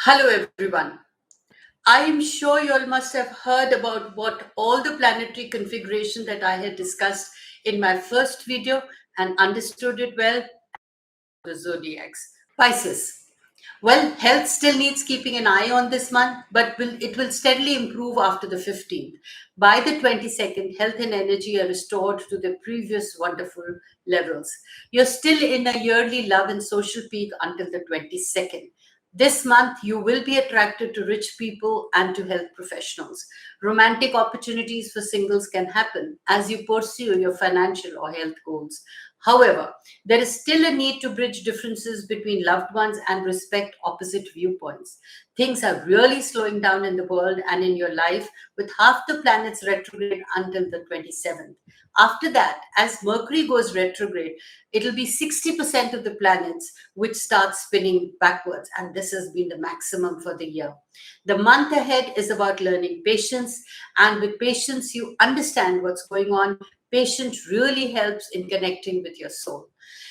Hello, everyone. I am sure you all must have heard about what all the planetary configuration that I had discussed in my first video and understood it well. The zodiacs. Pisces. Well, health still needs keeping an eye on this month, but it will steadily improve after the 15th. By the 22nd, health and energy are restored to their previous wonderful levels. You're still in a yearly love and social peak until the 22nd. This month, you will be attracted to rich people and to health professionals. Romantic opportunities for singles can happen as you pursue your financial or health goals. However, there is still a need to bridge differences between loved ones and respect opposite viewpoints. Things are really slowing down in the world and in your life, with half the planets retrograde until the 27th. After that, as Mercury goes retrograde, it'll be 60% of the planets which start spinning backwards, and this has been the maximum for the year. The month ahead is about learning patience, and with patience, you understand what's going on. Patience really helps in connecting with your soul.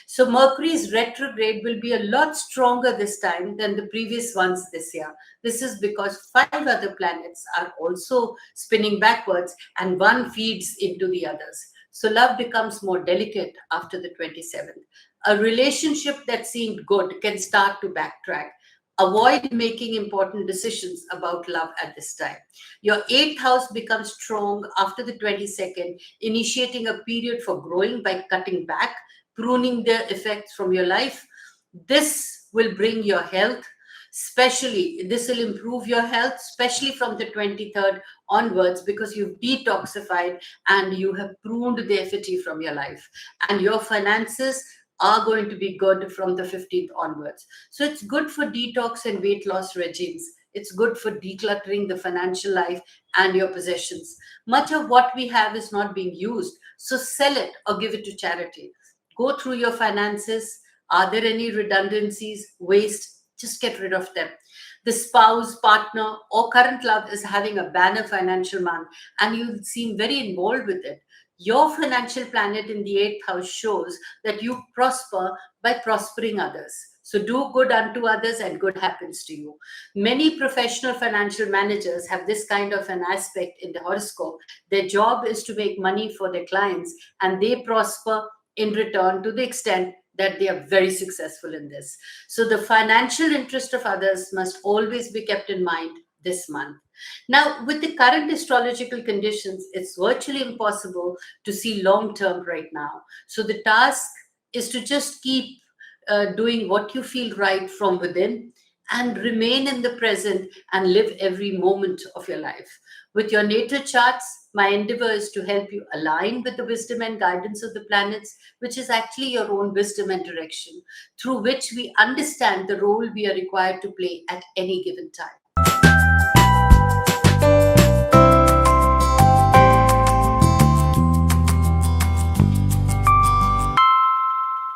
So, Mercury's retrograde will be a lot stronger this time than the previous ones this year. This is because five other planets are also spinning backwards and one feeds into the others. So, love becomes more delicate after the 27th. A relationship that seemed good can start to backtrack. Avoid making important decisions about love at this time. Your eighth house becomes strong after the 22nd, initiating a period for growing by cutting back, pruning the effects from your life. This will bring your health, this will improve your health, especially from the 23rd onwards, because you've detoxified and you have pruned the effete from your life. And your finances are going to be good from the 15th onwards. So it's good for detox and weight loss regimes. It's good for decluttering the financial life and your possessions. Much of what we have is not being used, so sell it or give it to charity. Go through your finances. Are there any redundancies, waste? Just get rid of them. The spouse, partner, or current love is having a banner financial month, and you seem very involved with it. Your financial planet in the eighth house shows that you prosper by prospering others. So do good unto others and good happens to you. Many professional financial managers have this kind of an aspect in the horoscope. Their job is to make money for their clients and they prosper in return to the extent that they are very successful in this. So the financial interest of others must always be kept in mind this month. Now, with the current astrological conditions, it's virtually impossible to see long term right now. So the task is to just keep doing what you feel right from within and remain in the present and live every moment of your life. With your natal charts, my endeavor is to help you align with the wisdom and guidance of the planets, which is actually your own wisdom and direction, through which we understand the role we are required to play at any given time.